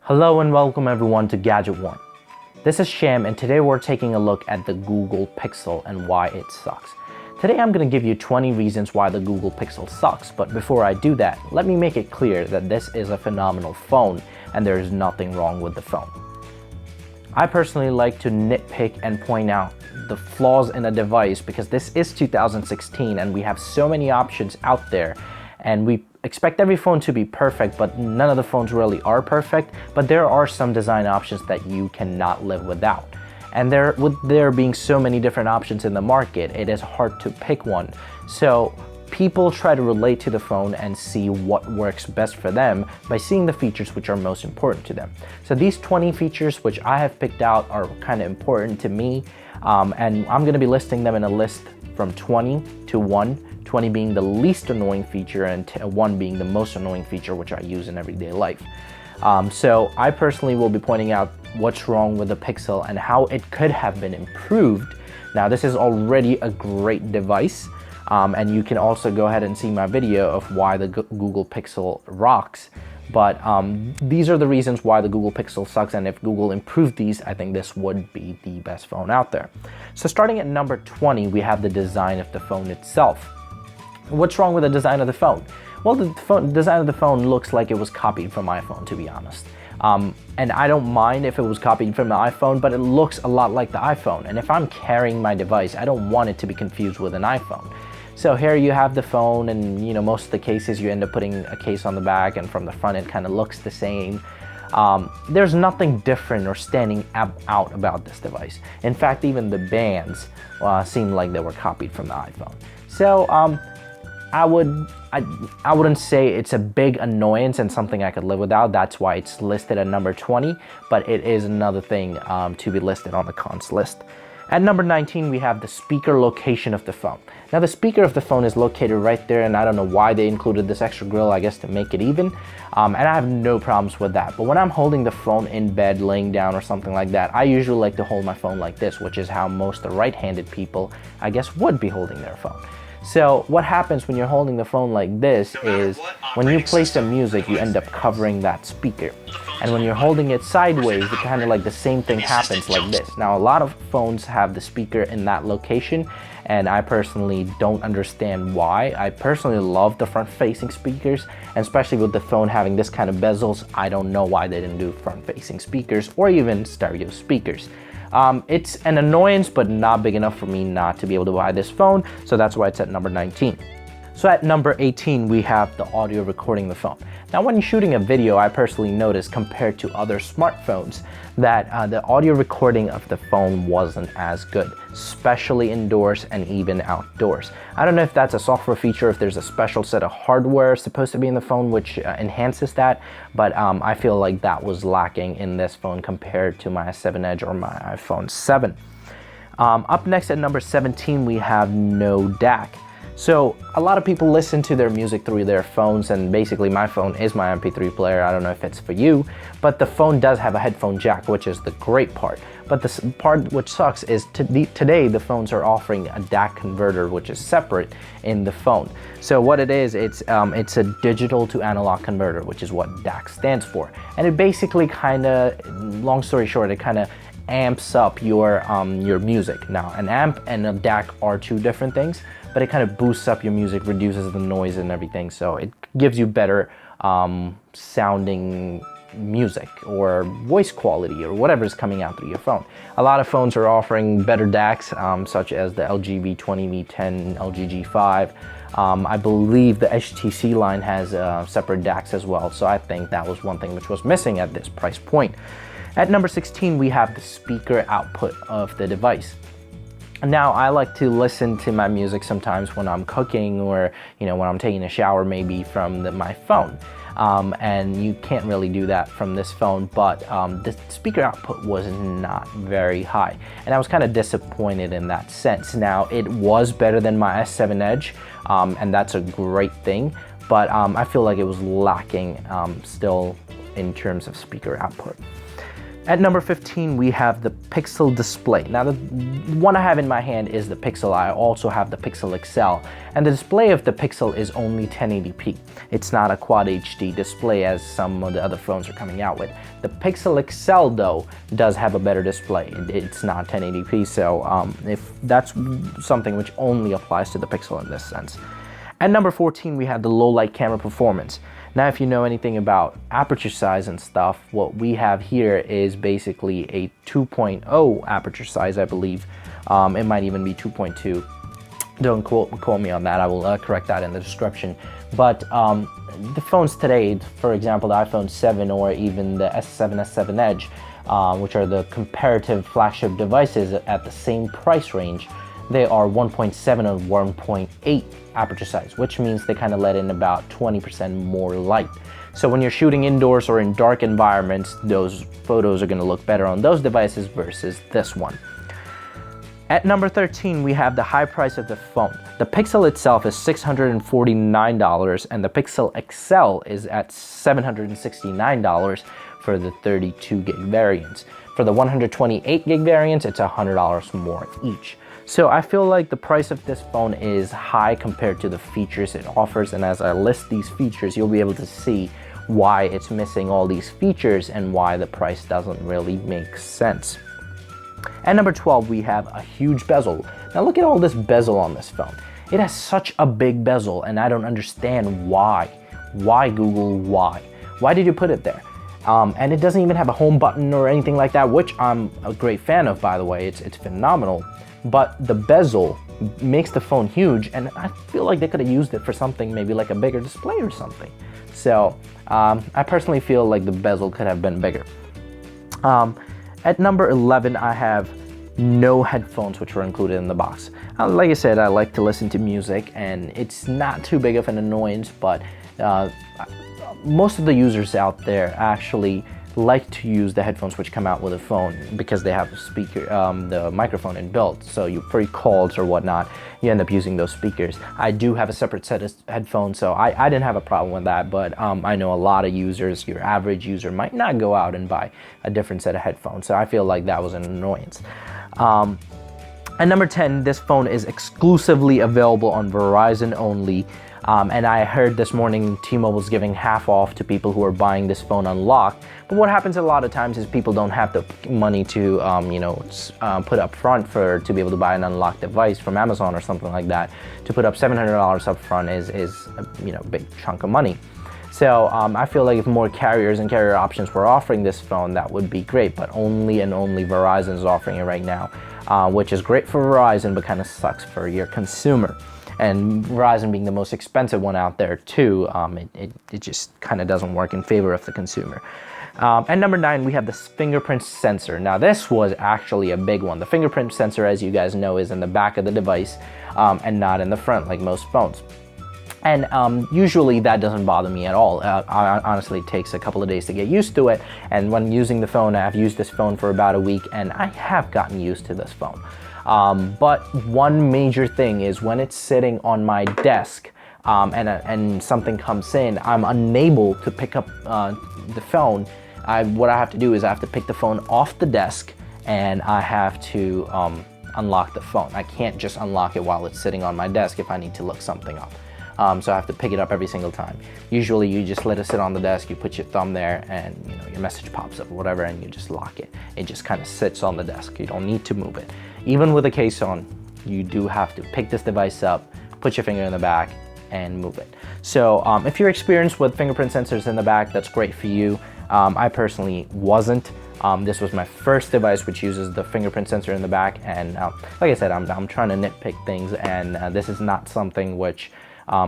Hello and welcome everyone to Gadget One. This is Sham and today we're taking a look at the Google Pixel and why it sucks. Today I'm going to give you 20 reasons why the Google Pixel sucks, but before I do that, let me make it clear that this is a phenomenal phone and there is nothing wrong with the phone. I personally like to nitpick and point out the flaws in a device because this is 2016 and we have so many options out there and we expect every phone to be perfect, but none of the phones really are perfect, but there are some design options that you cannot live without. And with there being so many different options in the market, it is hard to pick one. So people try to relate to the phone and see what works best for them by seeing the features which are most important to them. So these 20 features which I have picked out are kind of important to me, and I'm going to be listing them in a list from 20 to 1, 20 being the least annoying feature and 1 being the most annoying feature which I use in everyday life. So I personally will be pointing out what's wrong with the Pixel and how it could have been improved. Now this is already a great device, and you can also go ahead and see my video of why the Google Pixel rocks. But these are the reasons why the Google Pixel sucks, and if Google improved these, I think this would be the best phone out there. So starting at number 20, we have the design of the phone itself. What's wrong with the design of the phone? Well, the design of the phone looks like it was copied from iPhone, to be honest. And I don't mind if it was copied from the iPhone, but it looks a lot like the iPhone. And if I'm carrying my device, I don't want it to be confused with an iPhone. So here you have the phone, and most of the cases you end up putting a case on the back, and from the front it kind of looks the same. There's nothing different or standing out about this device. In fact, even the bands seem like they were copied from the iPhone. So I wouldn't say it's a big annoyance and something I could live without. That's why it's listed at number 20, but it is another thing to be listed on the cons list. At number 19, we have the speaker location of the phone. Now the speaker of the phone is located right there, and I don't know why they included this extra grill, I guess to make it even. And I have no problems with that. But when I'm holding the phone in bed, laying down or something like that, I usually like to hold my phone like this, which is how most the right-handed people, I guess, would be holding their phone. So what happens when you're holding the phone like this is when you play some music, you end up covering that speaker. And when you're holding it sideways, it kind of like the same thing happens like this. Now, a lot of phones have the speaker in that location, and I personally don't understand why. I personally love the front-facing speakers, and especially with the phone having this kind of bezels, I don't know why they didn't do front-facing speakers or even stereo speakers. It's an annoyance, but not big enough for me not to be able to buy this phone, so that's why it's at number 19. So at number 18, we have the audio recording the phone. Now when shooting a video, I personally noticed compared to other smartphones that the audio recording of the phone wasn't as good, especially indoors and even outdoors. I don't know if that's a software feature, if there's a special set of hardware supposed to be in the phone which enhances that, but I feel like that was lacking in this phone compared to my S7 Edge or my iPhone 7. Up next at number 17, we have no DAC. So a lot of people listen to their music through their phones, and basically my phone is my MP3 player. I don't know if it's for you, but the phone does have a headphone jack, which is the great part. But the part which sucks is today the phones are offering a DAC converter, which is separate in the phone. So what it is, it's a digital to analog converter, which is what DAC stands for. And it basically kind of, long story short, it kind of amps up your music. Now an amp and a DAC are two different things, but it kind of boosts up your music, reduces the noise and everything, so it gives you better sounding music or voice quality or whatever is coming out through your phone. A lot of phones are offering better DACs, such as the LG V20, V10, LG G5. I believe the HTC line has separate DACs as well, so I think that was one thing which was missing at this price point. At number 16, we have the speaker output of the device. Now, I like to listen to my music sometimes when I'm cooking or, when I'm taking a shower maybe from my phone. And you can't really do that from this phone, but the speaker output was not very high. And I was kind of disappointed in that sense. Now, it was better than my S7 Edge, and that's a great thing, but I feel like it was lacking still in terms of speaker output. At number 15, we have the Pixel display. Now, the one I have in my hand is the Pixel. I also have the Pixel XL, and the display of the Pixel is only 1080p. It's not a Quad HD display as some of the other phones are coming out with. The Pixel XL, though, does have a better display. It's not 1080p, so if that's something which only applies to the Pixel in this sense. At number 14, we have the low light camera performance. Now, if you know anything about aperture size and stuff, what we have here is basically a 2.0 aperture size, I believe. It might even be 2.2. Don't quote me on that. I will correct that in the description. But the phones today, for example, the iPhone 7 or even the S7, S7 Edge, which are the comparative flagship devices at the same price range, they are 1.7 or 1.8 aperture size, which means they kind of let in about 20% more light. So when you're shooting indoors or in dark environments, those photos are going to look better on those devices versus this one. At number 13, we have the high price of the phone. The Pixel itself is $649 and the Pixel XL is at $769 for the 32 gig variants. For the 128 gig variants, it's $100 more each. So I feel like the price of this phone is high compared to the features it offers, and as I list these features, you'll be able to see why it's missing all these features and why the price doesn't really make sense. At number 12, we have a huge bezel. Now look at all this bezel on this phone. It has such a big bezel, and I don't understand why. Why, Google, why? Why did you put it there? And it doesn't even have a home button or anything like that, which I'm a great fan of, by the way. It's phenomenal. But the bezel makes the phone huge, and I feel like they could have used it for something maybe like a bigger display or something. So I personally feel like the bezel could have been bigger. At number 11, I have no headphones, which were included in the box. Like I said, I like to listen to music, and it's not too big of an annoyance, but most of the users out there actually like to use the headphones which come out with a phone because they have the speaker, the microphone inbuilt. So for calls or whatnot, you end up using those speakers. I do have a separate set of headphones, so I didn't have a problem with that. But I know a lot of users, your average user, might not go out and buy a different set of headphones. So I feel like that was an annoyance. At number 10, this phone is exclusively available on Verizon only. And I heard this morning T-Mobile's giving half off to people who are buying this phone unlocked. But what happens a lot of times is people don't have the money to, put up front to be able to buy an unlocked device from Amazon or something like that. To put up $700 up front is a big chunk of money. So I feel like if more carriers and carrier options were offering this phone, that would be great. But only and only Verizon is offering it right now, which is great for Verizon, but kind of sucks for your consumer. And Verizon being the most expensive one out there too, it just kind of doesn't work in favor of the consumer. At number 9, we have the fingerprint sensor. Now this was actually a big one. The fingerprint sensor, as you guys know, is in the back of the device and not in the front like most phones. And usually that doesn't bother me at all. Honestly, it takes a couple of days to get used to it. And when using the phone, I've used this phone for about a week and I have gotten used to this phone. But one major thing is when it's sitting on my desk and something comes in, I'm unable to pick up the phone. What I have to do is I have to pick the phone off the desk and I have to unlock the phone. I can't just unlock it while it's sitting on my desk if I need to look something up. So I have to pick it up every single time. Usually you just let it sit on the desk, you put your thumb there and your message pops up or whatever and you just lock it. It just kind of sits on the desk. You don't need to move it. Even with a case on, you do have to pick this device up, put your finger in the back and move it. So if you're experienced with fingerprint sensors in the back, that's great for you. I personally wasn't. This was my first device which uses the fingerprint sensor in the back, and like I said, I'm trying to nitpick things, and this is not something which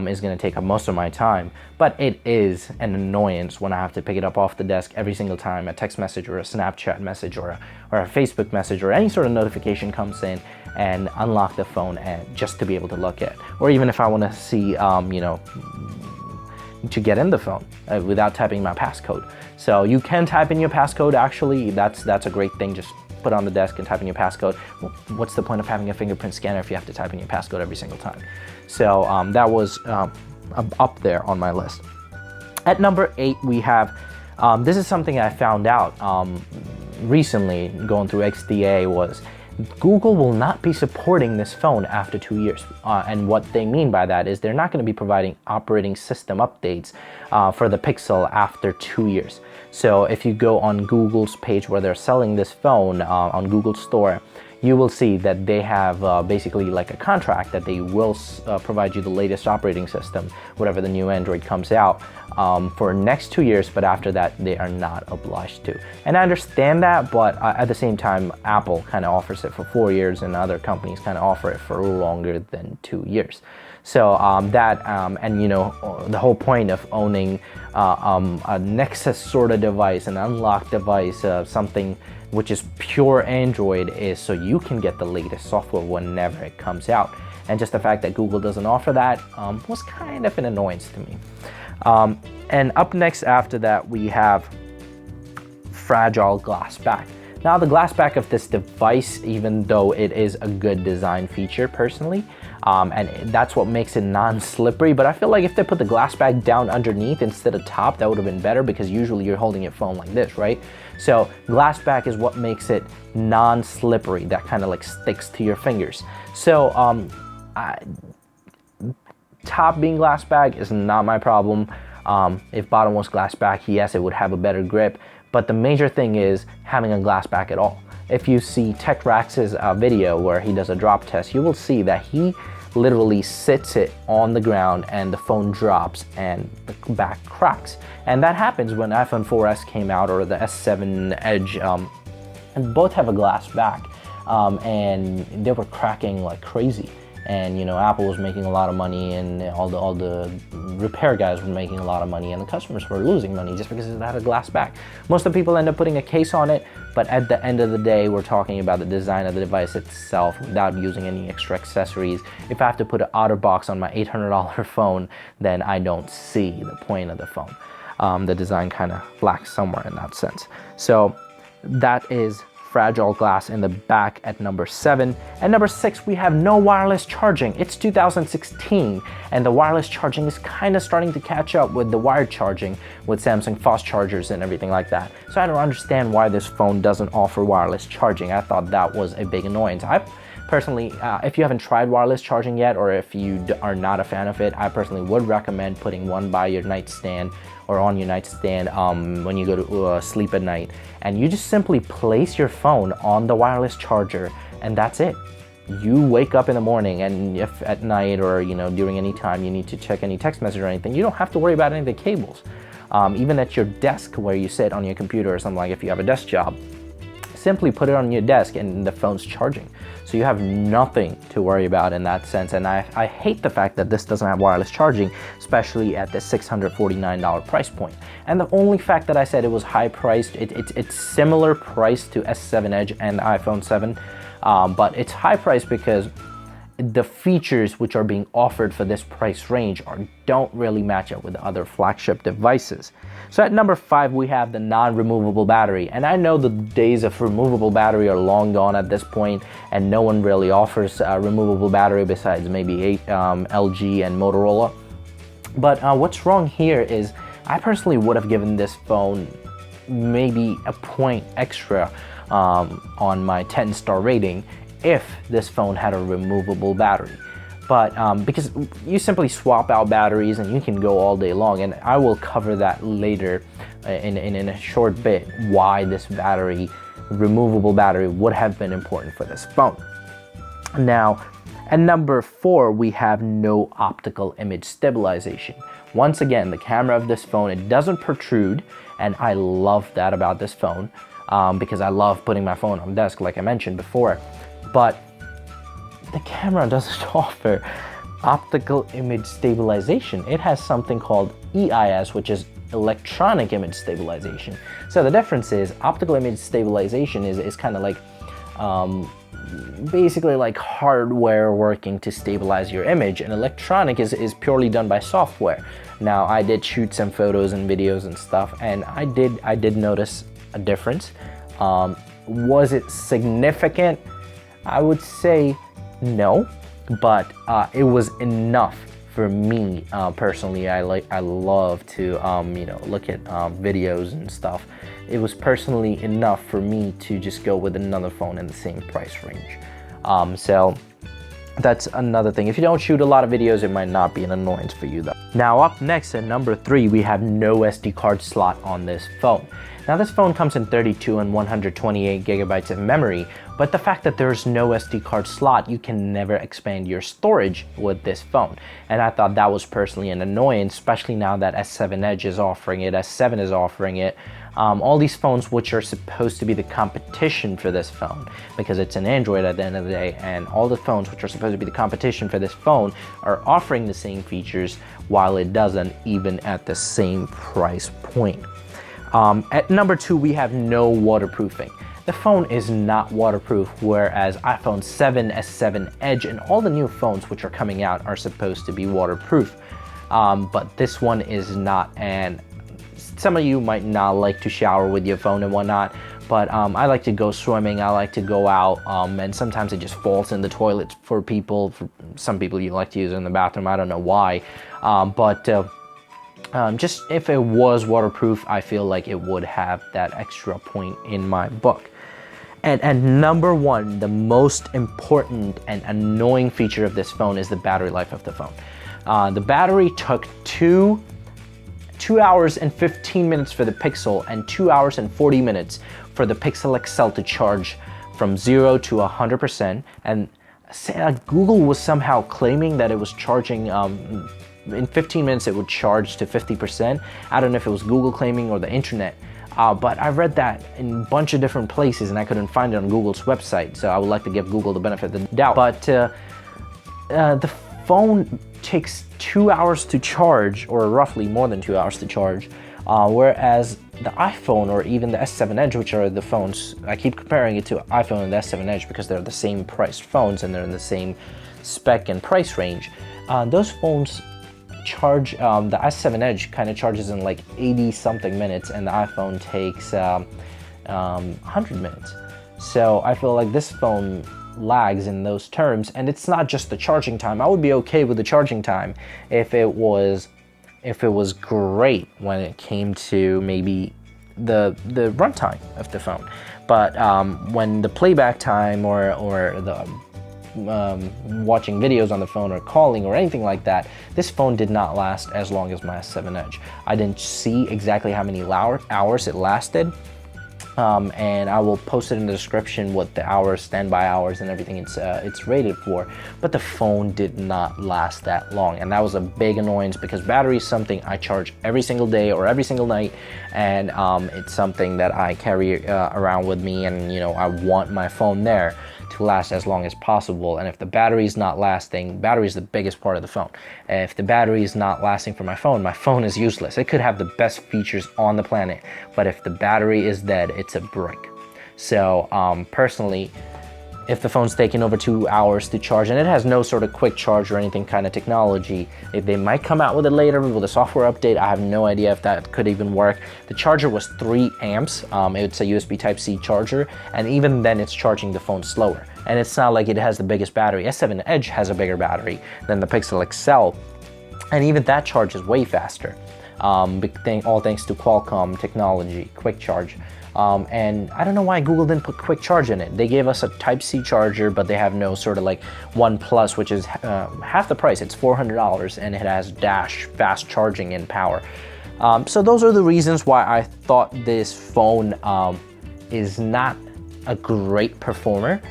is going to take up most of my time, but it is an annoyance when I have to pick it up off the desk every single time a text message or a Snapchat message or a Facebook message or any sort of notification comes in, and unlock the phone and just to be able to look at, or even if I want to see to get in the phone without typing my passcode. So you can type in your passcode. Actually, that's a great thing. Just put on the desk and type in your passcode. Well, what's the point of having a fingerprint scanner if you have to type in your passcode every single time? So that was up there on my list. At number 8, we have, this is something I found out recently going through XDA was Google will not be supporting this phone after 2 years. And what they mean by that is they're not going to be providing operating system updates for the Pixel after 2 years. So if you go on Google's page where they're selling this phone on Google Store, you will see that they have basically like a contract that they will provide you the latest operating system, whatever the new Android comes out, for next 2 years, but after that they are not obliged to. And I understand that, but at the same time, Apple kind of offers it for 4 years and other companies kind of offer it for longer than 2 years. So and you know, the whole point of owning a Nexus sort of device, an unlocked device, something which is pure Android, is so you can get the latest software whenever it comes out. And just the fact that Google doesn't offer that was kind of an annoyance to me. And up next after that, we have fragile glass back. Now the glass back of this device, even though it is a good design feature personally, and that's what makes it non-slippery, but I feel like if they put the glass back down underneath instead of top, that would have been better, because usually you're holding your phone like this, right? So glass back is what makes it non-slippery, that kind of like sticks to your fingers. So top being glass back is not my problem. If bottom was glass back, yes, it would have a better grip. But the major thing is having a glass back at all. If you see Tech Rax's video where he does a drop test, you will see that he literally sits it on the ground and the phone drops and the back cracks. And that happens when iPhone 4S came out, or the S7 Edge, and both have a glass back, and they were cracking like crazy. And you know, Apple was making a lot of money, and all the repair guys were making a lot of money, and the customers were losing money just because it had a glass back. Most of the people end up putting a case on it, but at the end of the day, we're talking about the design of the device itself without using any extra accessories. If I have to put an OtterBox on my $800 phone, then I don't see the point of the phone. The design kind of lacks somewhere in that sense. So that is fragile glass in the back at number 7. At number 6, we have no wireless charging. It's 2016, and the wireless charging is kind of starting to catch up with the wired charging with Samsung fast chargers and everything like that. So I don't understand why this phone doesn't offer wireless charging. I thought that was a big annoyance. I personally, if you haven't tried wireless charging yet, or if you are not a fan of it, I personally would recommend putting one by your nightstand or on your nightstand when you go to sleep at night, and you just simply place your phone on the wireless charger, and that's it. You wake up in the morning, and if at night or you know during any time you need to check any text message or anything, you don't have to worry about any of the cables. Even at your desk where you sit on your computer or something, like if you have a desk job, simply put it on your desk and the phone's charging. So you have nothing to worry about in that sense. And I hate the fact that this doesn't have wireless charging, especially at the $649 price point. And the only fact that I said it was high priced, it's similar price to S7 Edge and iPhone 7, but it's high priced because the features which are being offered for this price range don't really match up with other flagship devices. So at number 5, we have the non-removable battery. And I know the days of removable battery are long gone at this point, and no one really offers a removable battery besides maybe LG and Motorola. But what's wrong here is I personally would have given this phone maybe a point extra on my 10-star rating if this phone had a removable battery. But because you simply swap out batteries and you can go all day long, and I will cover that later in a short bit, why this removable battery would have been important for this phone. Now, at number 4, we have no optical image stabilization. Once again, the camera of this phone, it doesn't protrude, and I love that about this phone because I love putting my phone on the desk, like I mentioned before. But the camera doesn't offer optical image stabilization. It has something called EIS, which is electronic image stabilization. So the difference is optical image stabilization is kind of like basically like hardware working to stabilize your image, and electronic is purely done by software. Now, I did shoot some photos and videos and stuff, and I did notice a difference. Was it significant? I would say no, but it was enough for me personally, I love to look at videos and stuff. It was personally enough for me to just go with another phone in the same price range. So that's another thing. If you don't shoot a lot of videos, it might not be an annoyance for you though. Now up next at number 3, we have no SD card slot on this phone. Now this phone comes in 32 and 128 gigabytes of memory, but the fact that there's no SD card slot, you can never expand your storage with this phone. And I thought that was personally an annoyance, especially now that S7 Edge is offering it, S7 is offering it. All these phones which are supposed to be the competition for this phone, because it's an Android at the end of the day, and all the phones which are supposed to be the competition for this phone are offering the same features while it doesn't, even at the same price point. At number 2, we have no waterproofing. The phone is not waterproof, whereas iPhone 7, S7 Edge, and all the new phones which are coming out are supposed to be waterproof. But this one is not, and some of you might not like to shower with your phone and whatnot, but I like to go swimming, I like to go out, and sometimes it just falls in the toilet for people. For some people, you like to use it in the bathroom, I don't know why. Just if it was waterproof, I feel like it would have that extra point in my book. And number 1, the most important and annoying feature of this phone is the battery life of the phone. The battery took 2 hours and 15 minutes for the Pixel and 2 hours and 40 minutes for the Pixel XL to charge from 0 to 100%. And Google was somehow claiming that it was charging in 15 minutes it would charge to 50%. I don't know if it was Google claiming or the internet, but I read that in a bunch of different places and I couldn't find it on Google's website, so I would like to give Google the benefit of the doubt. But the phone takes 2 hours to charge, or roughly more than 2 hours to charge, whereas the iPhone or even the S7 Edge, which are the phones, I keep comparing it to iPhone and the S7 Edge because they're the same priced phones and they're in the same spec and price range. Those phones charge, the S7 Edge kind of charges in like 80 something minutes, and the iPhone takes 100 minutes. So I feel like this phone lags in those terms, and it's not just the charging time. I would be okay with the charging time if it was great when it came to maybe the runtime of the phone, but when the playback time or the watching videos on the phone or calling or anything like that, this phone did not last as long as my S7 Edge. I didn't see exactly how many hours it lasted, and I will post it in the description what the hours, standby hours and everything it's rated for, but the phone did not last that long, and that was a big annoyance because battery is something I charge every single day or every single night, and it's something that I carry around with me, and I want my phone there to last as long as possible. And if the battery is not lasting, battery is the biggest part of the phone. If the battery is not lasting for my phone is useless. It could have the best features on the planet, but if the battery is dead, it's a brick. So personally, if the phone's taking over 2 hours to charge and it has no sort of quick charge or anything kind of technology, if they might come out with it later with a software update, I have no idea if that could even work. The charger was 3 amps, it's a USB Type-C charger, and even then it's charging the phone slower. And it's not like it has the biggest battery. S7 Edge has a bigger battery than the Pixel XL, and even that charges way faster, all thanks to Qualcomm technology, quick charge. And I don't know why Google didn't put quick charge in it. They gave us a Type-C charger, but they have no sort of like One Plus, which is half the price. It's $400, and it has dash fast charging in power. So those are the reasons why I thought this phone is not a great performer.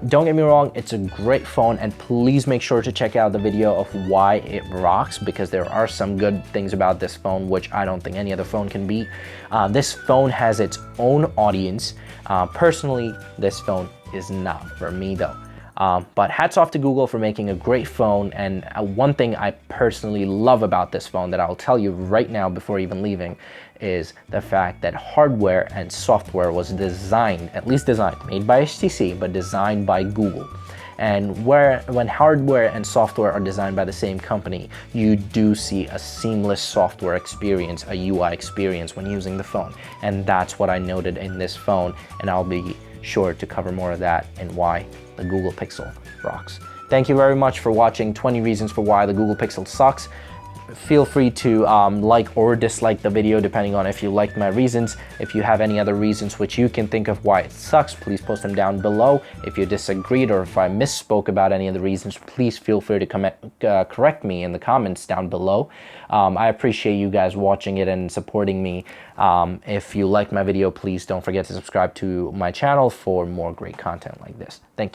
Don't get me wrong, it's a great phone, and please make sure to check out the video of why it rocks, because there are some good things about this phone which I don't think any other phone can beat. This phone has its own audience. Personally, this phone is not for me though. But hats off to Google for making a great phone, and one thing I personally love about this phone that I'll tell you right now before even leaving is the fact that hardware and software was designed, at least designed, made by HTC, but designed by Google. And when hardware and software are designed by the same company, you do see a seamless software experience, a UI experience when using the phone. And that's what I noted in this phone, and I'll be sure to cover more of that and why the Google Pixel rocks. Thank you very much for watching 20 reasons for why the Google Pixel sucks. Feel free to like or dislike the video depending on if you liked my reasons. If you have any other reasons which you can think of why it sucks, please post them down below. If you disagreed or if I misspoke about any of the reasons, please feel free to correct me in the comments down below. I appreciate you guys watching it and supporting me. If you like my video, please don't forget to subscribe to my channel for more great content like this. Thank you.